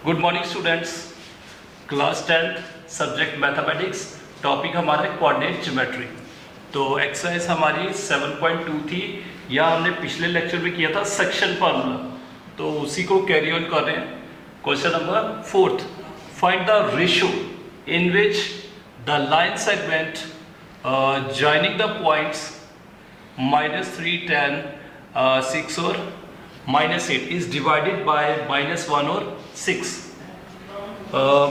Good morning students. Class 10 subject mathematics, topic हमारा है coordinate geometry. तो एक्सरसाइज हमारी 7.2 थी। यहाँ हमने पिछले लेक्चर में किया था सेक्शन फार्मूला, तो उसी को कैरी ऑन कर रहे हैं। Question number 4, find the ratio in which the line segment joining the points -3, 10, 6 और -8 इज डिवाइडेड बाय -1 और 6।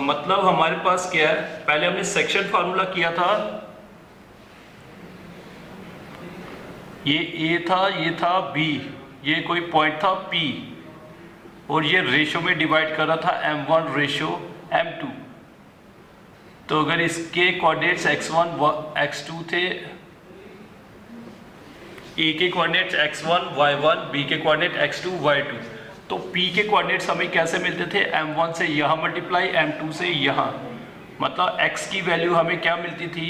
मतलब हमारे पास क्या है, पहले हमने सेक्शन फार्मूला किया था, ये ए था, ये था बी, ये कोई पॉइंट था पी, और ये रेशो में डिवाइड कर रहा था m1 रेशो m2। तो अगर इसके कोऑर्डिनेट्स x1 x2 थे, ए के कोऑर्डिनेट्स x1 y1, बी के कोऑर्डिनेट x2 y2, तो p के कोऑर्डिनेट्स हमें कैसे मिलते थे, m1 से यहाँ मल्टीप्लाई m2 से यहाँ, मतलब x की वैल्यू हमें क्या मिलती थी,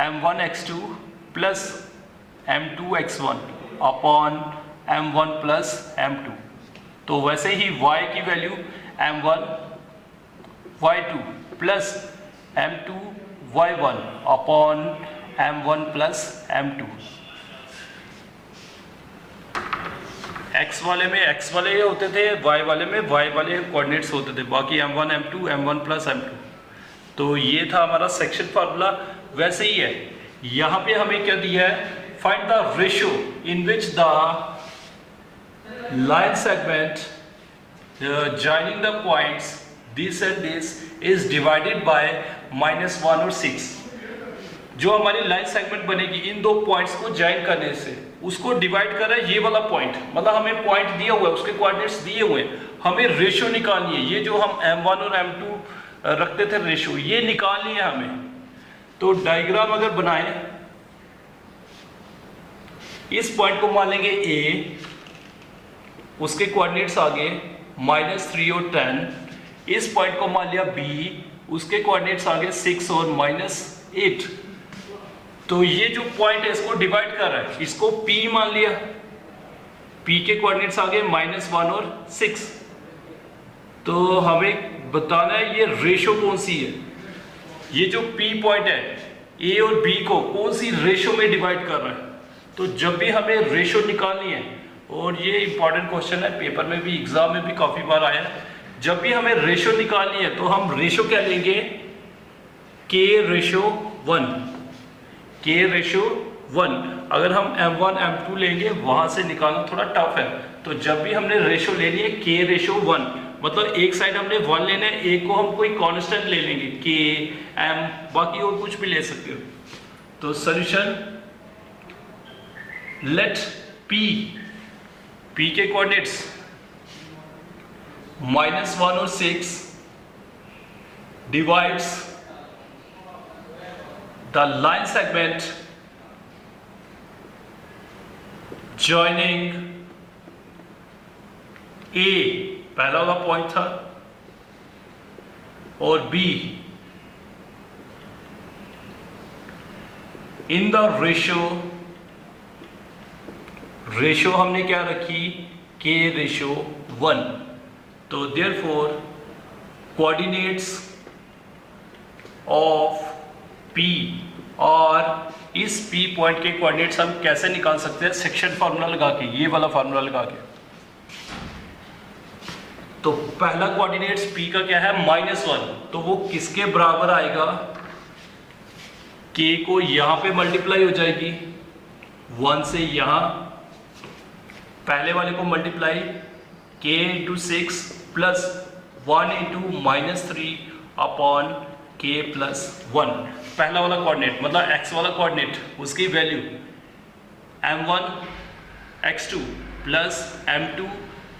m1 x2 plus m2 x1 upon m1 plus m2। तो वैसे ही y की value m1 y2 plus m2 y1 upon m1 plus m2। x वाले में x वाले होते थे, y वाले में y वाले कोऑर्डिनेट्स होते थे, बाकी m1 m2 m1 plus m2। तो ये था हमारा सेक्शन फार्मूला। वैसे ही है यहाँ पे हमें क्या दिया है, find the ratio in which the line segment joining the points this and this is divided by -1 और 6। जो हमारी लाइन सेगमेंट बनेगी इन दो पॉइंट्स को जॉइन करने से, उसको डिवाइड कर रहा है ये वाला पॉइंट, मतलब हमें पॉइंट दिया हुआ है, उसके कोऑर्डिनेट्स दिए हुए हैं, हमें रेशियो निकालनी है। ये जो हम m1 और m2 रखते थे रेशियो, ये निकालनी है हमें। तो डायग्राम अगर बनाएं, इस पॉइंट को मान लेंगे a, उसके कोऑर्डिनेट्स आगे -3 और 10। इस पॉइंट को मान लिया b, उसके कोऑर्डिनेट्स आगे 6 और -8। तो ये जो पॉइंट है इसको डिवाइड कर रहा है, इसको P मान लिया, P के कोऑर्डिनेट्स आ गए -1 और 6। तो हमें बताना है ये रेशो कौन सी है, ये जो P पॉइंट है A और B को कौन सी रेशो में डिवाइड कर रहा है। तो जब भी हमें रेशो निकालनी है, और ये इंपॉर्टेंट क्वेश्चन है, पेपर में भी एग्जाम में भी काफी बार आया है, जब भी हमें रेशो निकालनी है तो हम रेशो क्या लेंगे, K रेशो 1, K रेशो 1। अगर हम m1 m2 लेंगे, वहां से निकालना थोड़ा टफ है। तो जब भी हमने रेशो लेनी है K रेशो 1, मतलब एक साइड हमने 1 लेना है, एक को हम कोई कांस्टेंट ले लेंगे K m, बाकी और कुछ भी ले सकते हो। तो सॉल्यूशन, लेट P के कोऑर्डिनेट्स -1 और 6 divides the line segment joining A, पहला वाला पॉइंट था, और B in the रेशो हमने क्या रखी, K रेशो 1। तो therefore coordinates of P, और इस P पॉइंट के कोऑर्डिनेट्स हम कैसे निकाल सकते हैं, सेक्शन फार्मूला लगा के, ये वाला फार्मूला लगा के। तो पहला कोऑर्डिनेट्स P का क्या है, -1, तो वो किसके बराबर आएगा, K को यहां पे मल्टीप्लाई हो जाएगी 1 से यहां, पहले वाले को multiply K × 6 plus 1 × -3 upon K plus 1। पहला वाला कोऑर्डिनेट मतलब x वाला कोऑर्डिनेट, उसकी value m1 x2 plus m2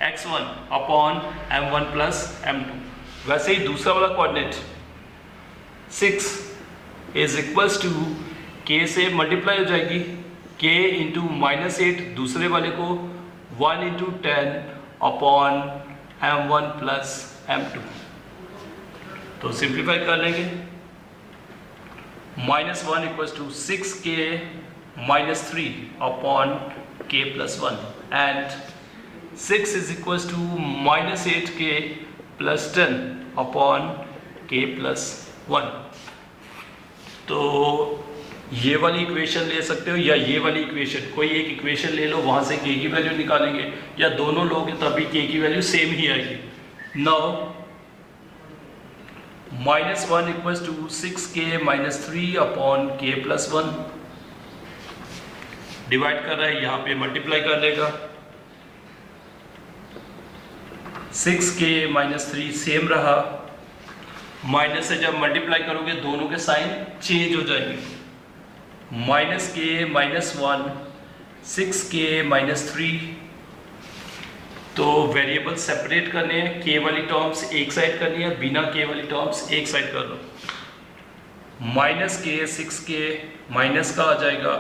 x1 upon m1 plus m2। वैसे ही दूसरा वाला coordinate 6 is equals to K से मल्टीप्लाई हो जाएगी K × -8, दूसरे वाले को 1 × 10 अपॉन m1 प्लस m2। तो सिंप्लीफाई कर लेंगे, -1 equals to 6K -3 upon K plus 1 and 6 is equals to -8K plus 10 upon k plus 1। तो ये वाली इक्वेशन ले सकते हो या ये वाली इक्वेशन, कोई एक इक्वेशन ले लो, वहाँ से के की वैल्यू निकालेंगे, या दोनों लोगे तभी के की वैल्यू सेम ही आएगी। Now -1 equals to 6k minus 3 upon k plus 1। Divide कर रहा है, यहाँ पे मल्टीप्लाई कर देगा। 6k माइनस 3 सेम रहा, माइनस से जब मल्टीप्लाई करोगे दोनों के साइन चेंज हो जाएंगे। -k minus 1, 6k minus 3। तो वेरिएबल सेपरेट करने हैं, के वाली टर्म्स एक साइड करनी है, बिना के वाली टर्म्स एक साइड कर लो। -k 6k माइनस का आ जाएगा,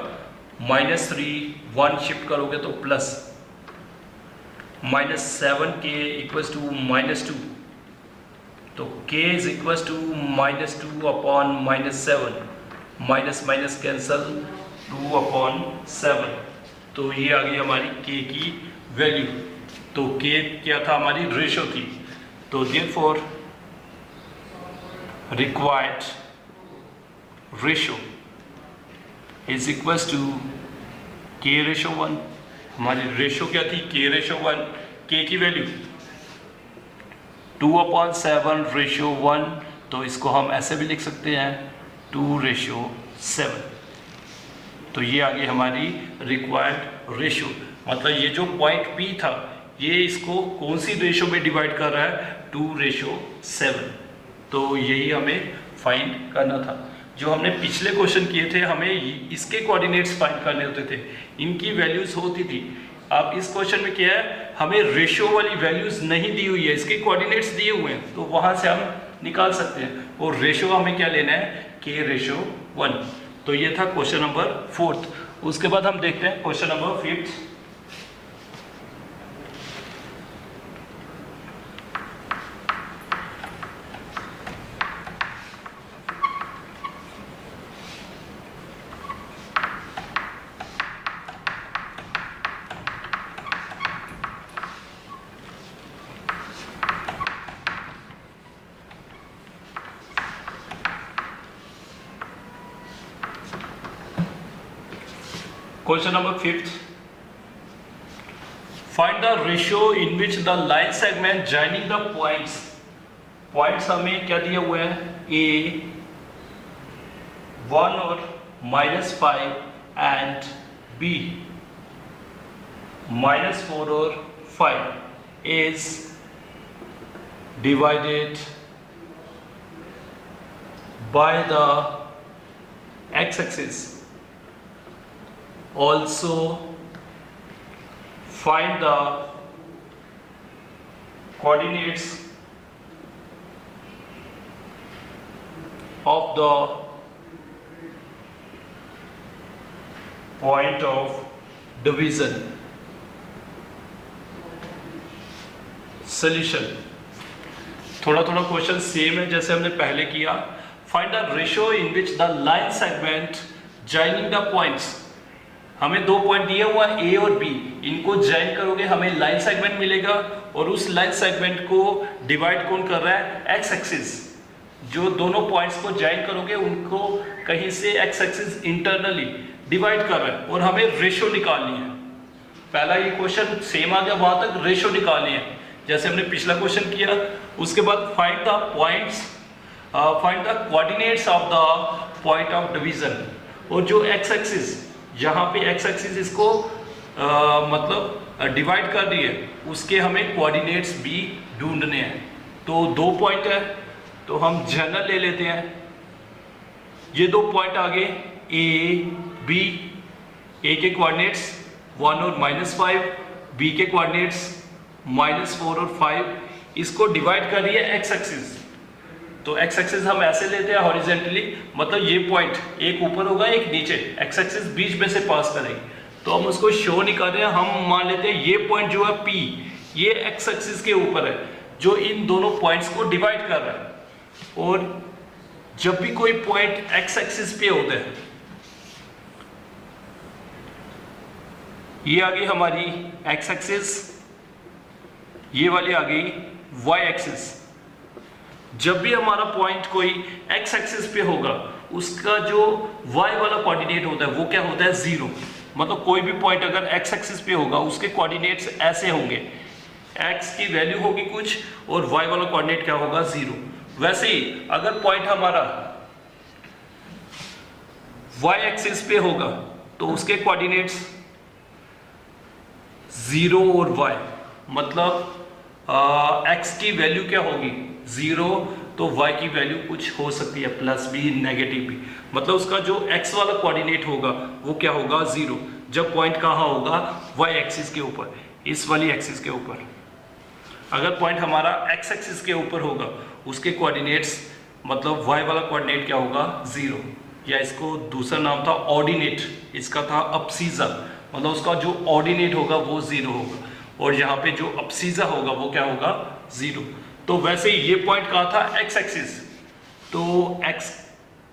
-3 1 शिफ्ट करोगे तो प्लस, -7k इक्वल्स टू -2। तो k is equals to -2 upon -7, minus minus cancel, 2 upon 7। तो ये आ गई हमारी k की वैल्यू। तो k क्या था, हमारी रेशो थी। तो therefore required ratio is equals to k ratio 1। हमारी रेशो क्या थी, k रेशो 1। k की वैल्यू 2 अपॉन 7 रेशो 1। तो इसको हम ऐसे भी लिख सकते हैं 2 रेशो 7। तो ये आ गई हमारी रिक्वायर्ड रेशो। मतलब ये जो पॉइंट P था, ये इसको कौन सी रेशो में डिवाइड कर रहा है, 2 रेशो 7। तो यही हमें फाइंड करना था। जो हमने पिछले क्वेश्चन किए थे, हमें इसके कोऑर्डिनेट्स फाइंड करने होते थे, इनकी वैल्यूज होती थी। अब इस क्वेश्चन में क्या है, हमें रेशो वाली वैल्यूज नहीं दी हुई है, इसके कोऑर्डिनेट्स दिए हुए हैं, तो वहां से हम निकाल सकते हैं। और रेशो हमें क्या लेना है, k रेशो 1। तो ये था क्वेश्चन नंबर 4। उसके बाद हम देखते हैं question number 5। Question number 5th. Find the ratio in which the line segment joining the points. Points हमें क्या दिए हुए हैं, A 1 और -5 and B -4 और 5 is divided by the x-axis. Also find the coordinates of the point of division. Solution. थोड़ा थोड़ा question same है जैसे हमने पहले किया। Find the ratio in which the line segment joining the points. हमें दो पॉइंट दिए हुआ है ए और बी, इनको ज्वाइन करोगे हमें लाइन सेगमेंट मिलेगा, और उस लाइन सेगमेंट को डिवाइड कौन कर रहा है, एक्स एक्सिस। जो दोनों पॉइंट्स को ज्वाइन करोगे उनको कहीं से एक्स एक्सिस इंटरनली डिवाइड कर रहा है, और हमें रेशो निकालनी है। पहला ये क्वेश्चन सेम आ गया, वहां तक रेशो निकालनी है जैसे हमने पिछला क्वेश्चन किया। उसके बाद find the points, find the coordinates of the point of division. और जो एक्स एक्सिस, यहाँ पे एक्स एक्सिस इसको मतलब डिवाइड कर रही है, उसके हमें कोऑर्डिनेट्स भी ढूंढने हैं। तो दो पॉइंट है, तो हम जनरल ले लेते हैं। ये दो पॉइंट आगे ए बी, ए के कोऑर्डिनेट्स 1 और -5, बी के कोऑर्डिनेट्स -4 और 5, इसको डिवाइड कर रही है एक्स एक्सिस। तो एक्स एक्सिस हम ऐसे लेते हैं हॉरिजेंटली, मतलब ये पॉइंट एक ऊपर होगा एक नीचे, एक्स एक्सिस बीच में से पास करेगी, तो हम उसको शो नहीं कर रहे हैं। हम मान लेते हैं ये पॉइंट जो है P, ये एक्स एक्सिस के ऊपर है, जो इन दोनों पॉइंट्स को डिवाइड कर रहा है। और जब भी कोई पॉइंट एक्स एक्सिस पे होता है, ये आ गई हमारी एक्स एक्सिस, ये वाली आ गई वाई एक्सिस। जब भी हमारा पॉइंट कोई एक्स एक्सिस पे होगा उसका जो वाई वाला कोऑर्डिनेट होता है वो क्या होता है, जीरो। मतलब कोई भी पॉइंट अगर एक्स एक्सिस पे होगा उसके कोऑर्डिनेट्स ऐसे होंगे, एक्स की वैल्यू होगी कुछ और वाई वाला कोऑर्डिनेट क्या होगा, जीरो। वैसे ही अगर पॉइंट हमारा वाई एक्सिस पे होगा तो उसके कोऑर्डिनेट्स जीरो और वाई, मतलब एक्स की वैल्यू क्या होगी, जीरो, तो वाई की वैल्यू कुछ हो सकती है, प्लस भी नेगेटिव भी। मतलब उसका जो एक्स वाला कोऑर्डिनेट होगा वो क्या होगा, जीरो, जब पॉइंट कहाँ होगा, वाई एक्सिस के ऊपर, इस वाली एक्सिस के ऊपर। अगर पॉइंट हमारा एक्स एक्सिस के ऊपर होगा उसके कोऑर्डिनेट्स, मतलब वाई वाला कोऑर्डिनेट क्या होगा, जीरो, या इसको दूसरा नाम था ऑर्डिनेट, इसका था अब्सीजा, मतलब उसका जो ऑर्डिनेट होगा वो जीरो होगा, और यहाँ पे जो अब्सीजा होगा वो क्या होगा, जीरो। तो वैसे ही ये पॉइंट कहाँ था, एक्स एक्सिस, तो एक्स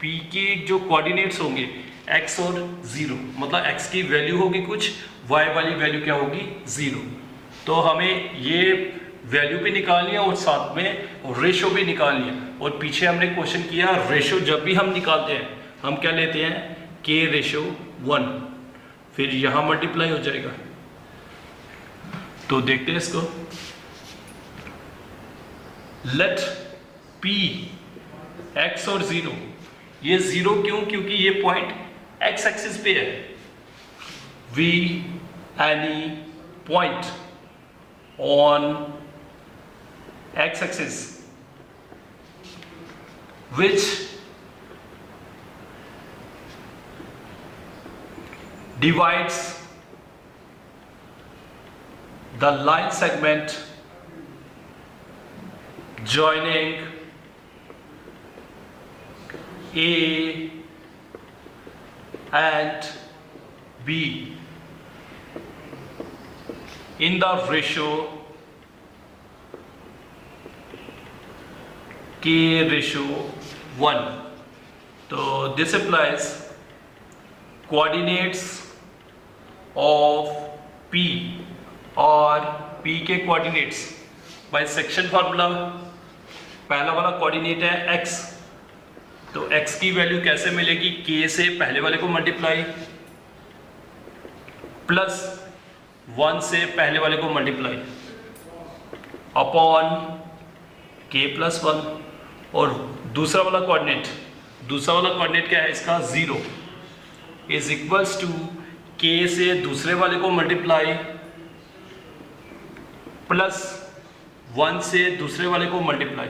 पी के जो कोऑर्डिनेट्स होंगे एक्स और जीरो, मतलब एक्स की वैल्यू होगी कुछ, वाई वाली वैल्यू क्या होगी, जीरो। तो हमें ये वैल्यू भी निकालनी है और साथ में रेशो भी निकालनी है। और पीछे हमने क्वेश्चन किया, रेशो जब भी हम निकालते हैं हम क्या लेते हैं, के रेशो 1, फिर यहां मल्टीप्लाई हो जाएगा। तो देखते हैं इसको, लेट पी एक्स और जीरो, ये जीरो क्यों, क्योंकि ये पॉइंट एक्स एक्सिस पे है। We any point on x axis which divides the line segment joining A and B in the ratio K ratio 1. So this implies coordinates of P और P के coordinates by section formula, पहला वाला coordinate है x, तो x की value कैसे मिलेगी, k से पहले वाले को मल्टीप्लाई प्लस 1 से पहले वाले को मल्टीप्लाई अपॉन k प्लस 1, और दूसरा वाला कोऑर्डिनेट क्या है इसका, zero, is equals to k से दूसरे वाले को मल्टीप्लाई प्लस 1 से दूसरे वाले को multiply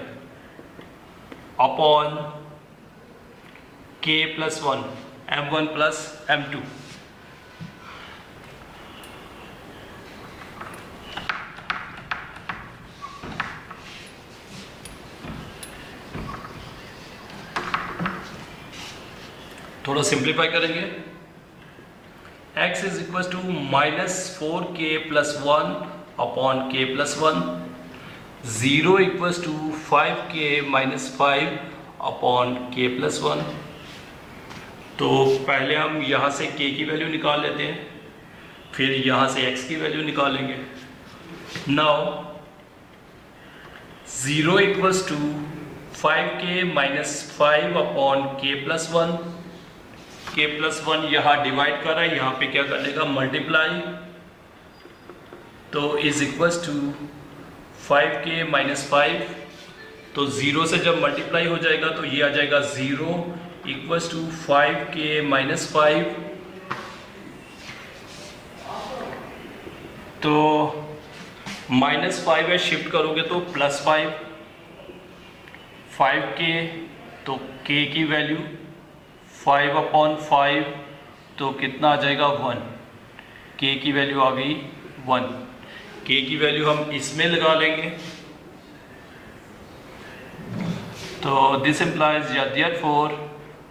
upon k plus 1, m1 plus m2। थोड़ा सिंप्लीफाई करेंगे, x is equal to -4k plus 1 upon k plus 1, 0 equal to 5k minus 5 upon k plus 1। तो पहले हम यहाँ से k की वैल्यू निकाल लेते हैं, फिर यहाँ से x की वैल्यू निकालेंगे। Now 0 equal to 5k minus 5 upon k plus 1, k plus 1 यहाँ डिवाइड कर रहा है, यहाँ पे क्या कर लेगा, मल्टीप्लाई, तो is equals to 5k minus 5, तो 0 से जब मल्टीप्लाई हो जाएगा तो ये आ जाएगा 0 इक्वल्स टू 5k माइनस 5, तो -5 है, शिफ्ट करोगे तो +5, 5k, तो k की वैल्यू 5 अपॉन 5, तो कितना आ जाएगा 1, k की वैल्यू आ गई 1, k की वैल्यू हम इसमें लगा लेंगे। तो दिस इम्प्लाइज या therefore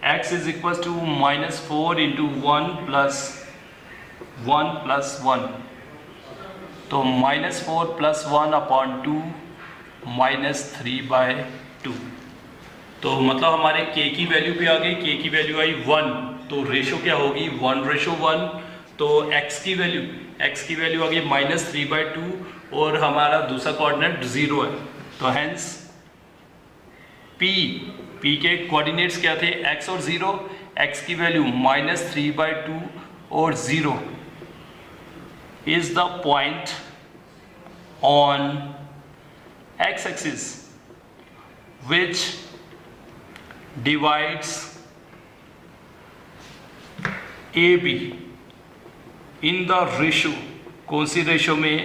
x is equal to -4 into 1 plus 1, तो -4 प्लस 1 अपॉन 2 -3/2। तो मतलब हमारे k की वैल्यू पे आ गई, k की वैल्यू आई 1, तो रेशो क्या होगी, 1:1, तो x की वैल्यू आ गई -3/2, और हमारा दूसरा कोऑर्डिनेट 0 है, तो हेंस पी के कोऑर्डिनेट्स क्या थे, x और 0, x की वैल्यू -3/2 और 0 is the point on x axis which divides AB in the ratio, कौन सी रेशो में,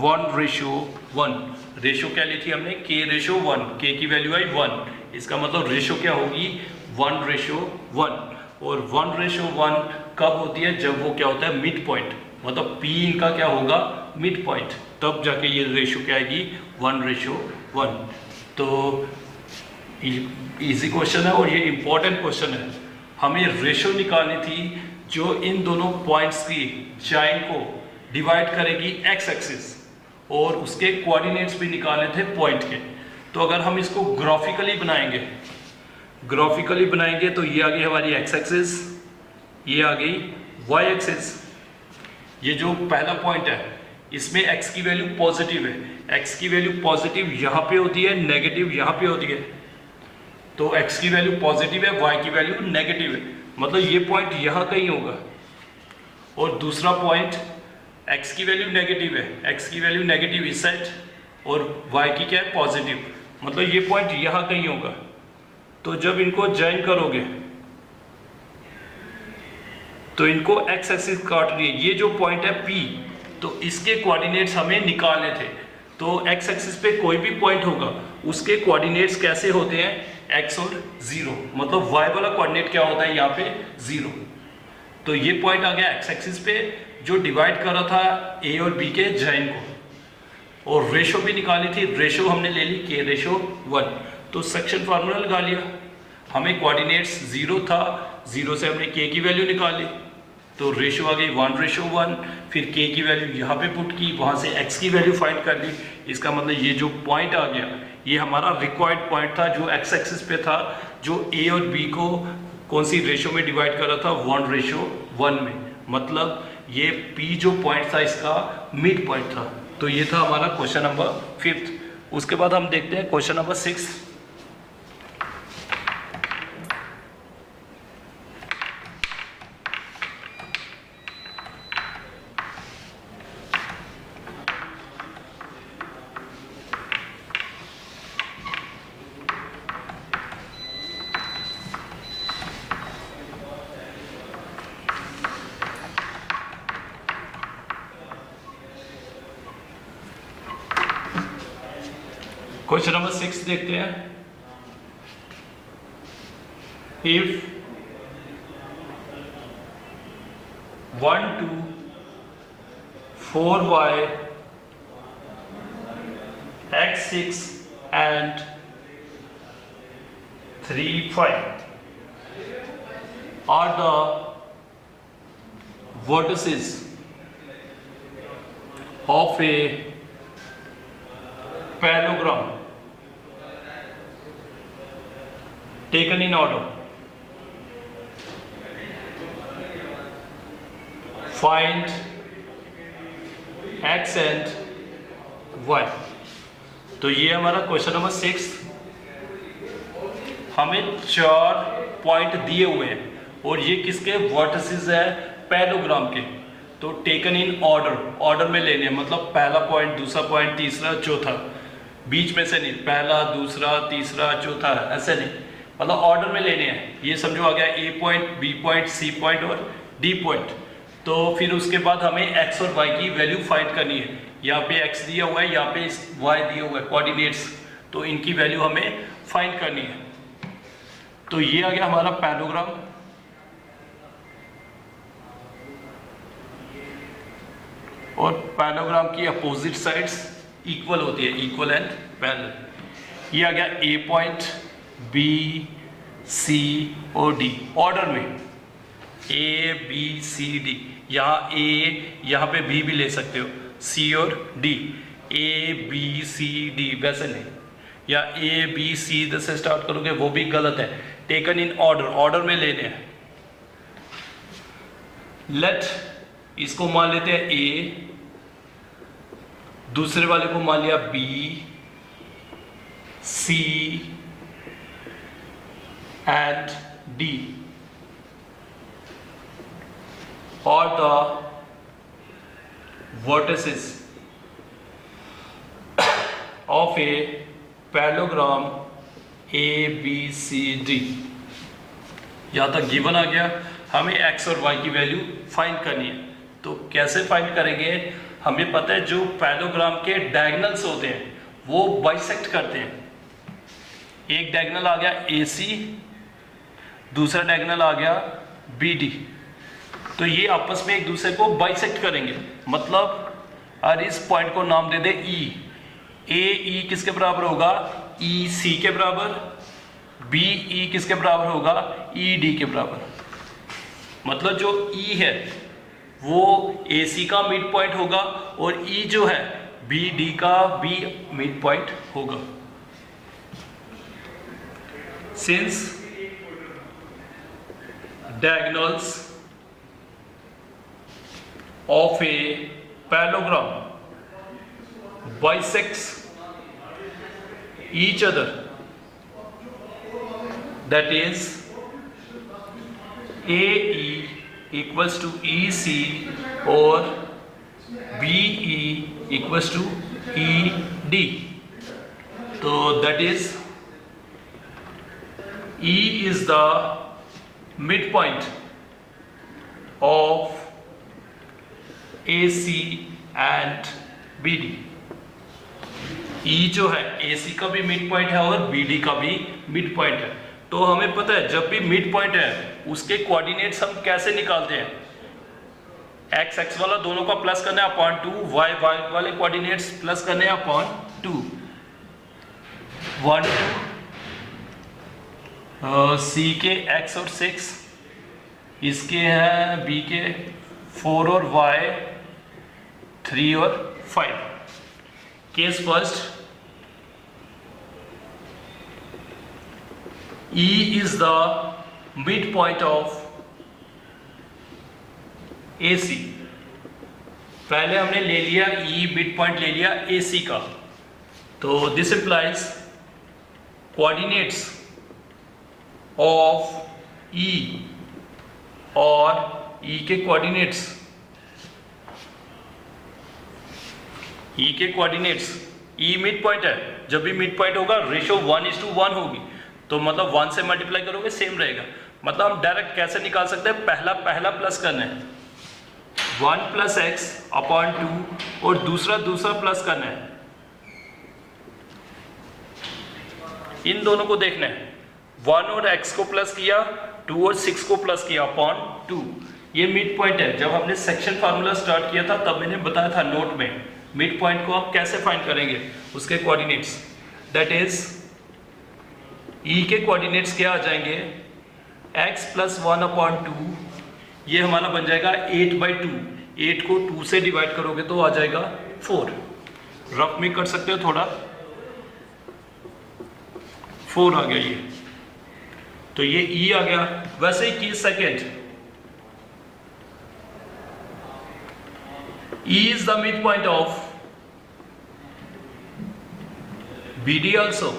1:1। रेशो क्या ली थी हमने, k/1, k की वैल्यू आई 1, इसका मतलब रेशो क्या होगी 1:1। और 1:1 कब होती है, जब वो क्या होता है मिड पॉइंट, मतलब P इनका क्या होगा मिड पॉइंट, तब जाके ये रेशो क्या आएगी 1:1। तो इजी क्वेश्चन है और ये इंपॉर्टेंट क्वेश्चन है। हमें रेशो निकालनी थी जो इन दोनों पॉइंट्स की चाइन को डिवाइड करेगी एक्स एक्सिस, और उसके कोऑर्डिनेट्स भी निकालने थे पॉइंट के। तो अगर हम इसको ग्राफिकली बनाएंगे तो ये आ गई हमारी एक्स एक्सिस, ये आ गई वाई एक्सिस। ये जो पहला पॉइंट है इसमें x की वैल्यू पॉजिटिव है, x की वैल्यू पॉजिटिव यहाँ पे होती है, नेगेटिव यहाँ पे होती है। तो x की वैल्यू पॉजिटिव है, y की वैल्यू नेगेटिव है, मतलब ये पॉइंट यहाँ कहीं होगा। और दूसरा पॉइंट x की वैल्यू नेगेटिव है, x की वैल्यू नेगेटिव इस साइड और y की क्या है पॉजिटिव, मतलब ये पॉइंट यहाँ कहीं होगा। तो जब इनको ज्वाइन करोगे तो इनको x एक्सिस काट रही है, ये जो पॉइंट है P, तो इसके कोऑर्डिनेट्स हमें निकालने थे। तो x एक्सिस पे कोई भी पॉइंट होगा उसके कोऑर्डिनेट्स कैसे होते हैं, x और 0, मतलब y वाला कोऑर्डिनेट क्या होता है यहाँ पे 0। तो ये पॉइंट आ गया x एक्सिस पे जो डिवाइड कर रहा था a और b के ज्वाइन को, और रेशो भी निकाली थी, रेशो हमने ले ली k/1। तो सेक्शन फार्मूला लगा लिया, हमें कोऑर्डिनेट्स 0 था, 0 से हमने k की वैल्यू निकाली, तो रेशो आ गई 1:1। फिर k की वैल्यू यहाँ पे पुट की, वहाँ से x की वैल्यू फाइंड कर ली। इसका मतलब ये जो पॉइंट आ गया ये हमारा रिक्वायर्ड पॉइंट था जो x एक्सिस पे था, जो a और b को कौन सी रेशो में डिवाइड कर रहा था 1:1 में, मतलब ये p जो पॉइंट था इसका मिड पॉइंट था। तो ये था हमारा क्वेश्चन नंबर 5। उसके बाद हम देखते हैं क्वेश्चन नंबर 6। क्वेश्चन नंबर 6 देखते हैं। If 1 2 4y x6 and 3 5 are the vertices of a parallelogram taken in order, find x and y। तो ये हमारा क्वेश्चन नंबर 6। हमें 4 पॉइंट दिए हुए हैं और ये किसके वर्टिसेस है, पैरेललोग्राम के। तो टेकन इन ऑर्डर में लेने हैं, मतलब पहला पॉइंट, दूसरा पॉइंट, तीसरा, चौथा, बीच में से नहीं, पहला, दूसरा, तीसरा, चौथा, ऐसे नहीं, मतलब ऑर्डर में लेने हैं। ये समझो आ गया A point, B point, C point और डी पॉइंट। तो फिर उसके बाद हमें x और y की वैल्यू फाइंड करनी है। यहाँ पे x दिया हुआ है, यहाँ पे y दिया हुआ है, कोऑर्डिनेट्स, तो इनकी वैल्यू हमें फाइंड करनी है। तो ये आ गया हमारा पैरेललोग्राम। और पैरेललोग्राम की अपोजिट साइड्स इक्वल होती है, इक्वल एंड पैरेलल। ये आ गया ए पॉइंट, बी, सी और डी, ऑर्डर में ए बी सी डी। यहाँ ए, यहाँ पे बी भी ले सकते हो, सी और D, A B C D वैसे नहीं, या ए बी सी से स्टार्ट करोगे वो भी गलत है। टेकन इन ऑर्डर में लेने हैं। लेट इसको मान लेते हैं ए, दूसरे वाले को मान लिया B, C and D are the vertices of a parallelogram ABCD। यहाँ तक गिवन आ गया। हमें x और y की वैल्यू फाइंड करनी है। तो कैसे फाइंड करेंगे? हमें पता है जो पैरेललोग्राम के डायगोनल्स होते हैं वो बाइसेक्ट करते हैं। एक डायगोनल आ गया AC, दूसरा डायगोनल आ गया BD, तो ये आपस में एक दूसरे को बाइसेक्ट करेंगे। मतलब और इस पॉइंट को नाम दे दे E। AE किसके बराबर होगा? EC के बराबर। BE किसके बराबर होगा? ED के बराबर। मतलब जो E है वो AC का मिड पॉइंट होगा और E जो है BD का भी मिड पॉइंट होगा। Since diagonals of a parallelogram bisects each other, that is AE equals to EC or BE equals to ED, so that is E is the midpoint of AC and BD। E जो है AC का भी mid point है और BD का भी mid point है। तो हमें पता है जब भी मिड पॉइंट है उसके कोऑर्डिनेट्स हम कैसे निकालते हैं? x x वाला दोनों का प्लस करना है अपॉन 2, y y वाले कोऑर्डिनेट्स प्लस करने हैं अपॉन 2। 1 C के x और 6, इसके हैं B के 4 और y 3 और 5। Case first, E is the midpoint of AC। पहले हमने ले लिया E मिड पॉइंट ले लिया AC का, तो this implies coordinates of E और E के कोऑर्डिनेट्स E मिड पॉइंट है। जब भी मिड पॉइंट होगा रेशो 1:1 होगी, तो मतलब 1 से मल्टीप्लाई करोगे सेम रहेगा। मतलब हम डायरेक्ट कैसे निकाल सकते हैं? पहला प्लस करना है 1 + x अपॉन 2 और दूसरा प्लस करना है। इन दोनों को देखना है, 1 और x को प्लस किया, 2 और 6 को प्लस किया अपॉन 2। ये मिड पॉइंट है। जब हमने सेक्शन फार्मूला स्टार्ट किया था तब मैंने बताया था नोट में मिड पॉइंट को आप कैसे फाइंड करेंगे, उसके कोऑर्डिनेट्स। दैट इज E के कोऑर्डिनेट्स क्या आ जाएंगे? x + 1/2, ये हमारा बन जाएगा 8/2। 8 को 2 से डिवाइड करोगे तो आ जाएगा 4। रफ में कर सकते हो थोड़ा, 4 आ गया ये, तो ये E आ गया। वैसे ही case second, E is the midpoint of BD also।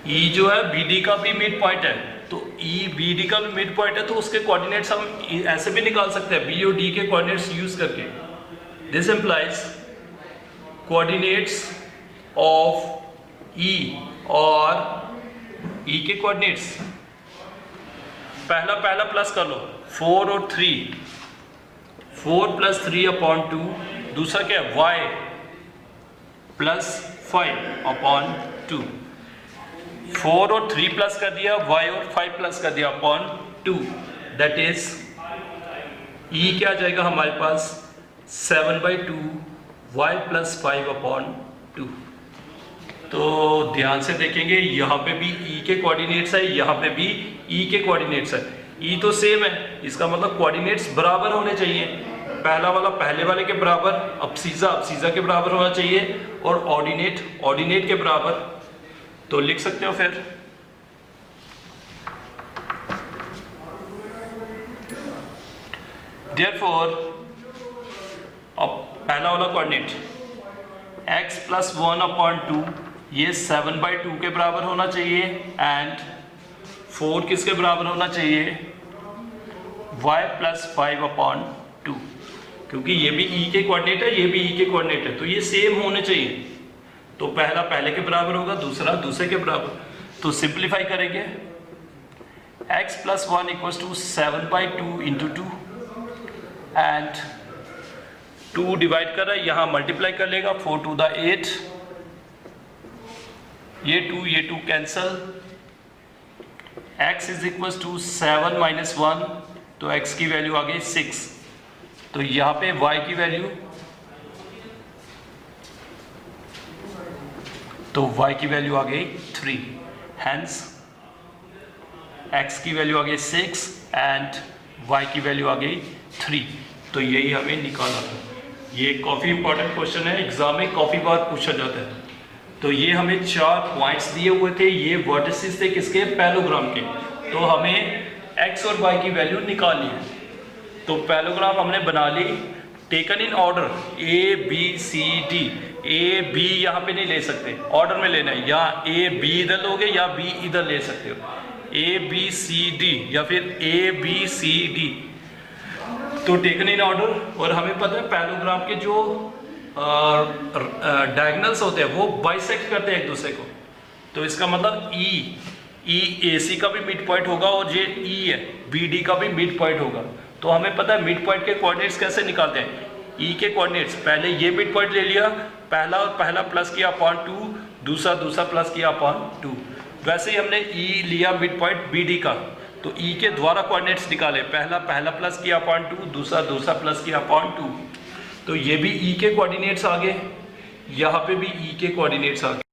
E जो है BD का भी मिड पॉइंट है, तो E BD का भी मिड पॉइंट है, तो उसके कोऑर्डिनेट्स हम ऐसे भी निकाल सकते हैं B और D के कोऑर्डिनेट्स यूज करके। This implies coordinates of E और E के कोऑर्डिनेट्स पहला प्लस कर लो 4 और 3, 4 + 3/2, दूसरा क्या है y + 5/2। 4 और 3 प्लस कर दिया, y और 5 प्लस कर दिया अपॉन 2। दैट इज E क्या आ जाएगा हमारे पास? 7/2 y + 5/2। तो ध्यान से देखेंगे, यहाँ पे भी E के कोऑर्डिनेट्स है, यहाँ पे भी E के कोऑर्डिनेट्स है। E तो सेम है, इसका मतलब कोऑर्डिनेट्स बराबर होने चाहिए। पहला वाला पहले वाले के बराबर, अबसीजा के बराबर होना चाहिए और ऑर्डिनेट के बराबर। तो लिख सकते हो फिर देयरफॉर अब पहला वाला कोऑर्डिनेट x + 1/2, ये 7/2 के बराबर होना चाहिए एंड 4 किसके बराबर होना चाहिए, y + 5/2, क्योंकि ये भी e के कोऑर्डिनेट है, ये भी e के कोऑर्डिनेट है, तो ये सेम होने चाहिए। तो पहला पहले के बराबर होगा, दूसरा दूसरे के बराबर। तो सिंप्लीफाई करेंगे, x + 1 = 7/2 × 2 एंड 2 डिवाइड कर रहा है, यहाँ मल्टीप्लाई कर लेगा, 4 × 2 = 8, ये 2 कैंसल, x = 7 - 1, तो x की वैल्यू आ गई 6, तो यहाँ पे y की वैल्यू, तो y की वैल्यू आ गई 3, हैंस x की वैल्यू आ गई 6 एंड y की वैल्यू आ गई 3, तो यही हमें निकालना था। ये काफ़ी इंपॉर्टेंट क्वेश्चन है, एग्जाम में काफ़ी बार पूछा जाता है। तो ये हमें 4 पॉइंट्स दिए हुए थे, ये वर्टिसेस थे किसके, पैरेललोग्राम के। तो हमें x और y की वैल्यू निकालनी है। तो पैरेललोग्राम हमने बना ली, taken in order A B C D, A B यहाँ पे नहीं ले सकते, ऑर्डर में लेना है, या A B इधर लोगे या B इधर ले सकते हो, A B C D या फिर A B C D, तो टेकन इन ऑर्डर। और हमें पता है पैरेललोग्राम के जो डायगोनल्स होते हैं वो बाइसेक्ट करते हैं एक दूसरे को, तो इसका मतलब E AC का भी मिड पॉइंट होगा और ये E है BD का भी मिड पॉइंट होगा। तो हमें पता है मिड पॉइंट के कोऑर्डिनेट्स कैसे निकालते हैं, E के कोऑर्डिनेट्स, पहले ये मिड पॉइंट ले लिया, पहला और पहला प्लस किया अपॉन 2, दूसरा दूसरा प्लस किया अपॉन 2। वैसे ही हमने E लिया मिड पॉइंट BD का, तो E के द्वारा कोऑर्डिनेट्स निकाले, पहला प्लस किया अपॉन 2, दूसरा दूसरा प्लस किया अपॉन 2, तो ये भी E के कोऑर्डिनेट्स आ गए, यहाँ पे भी E के कोऑर्डिनेट्स आ गए।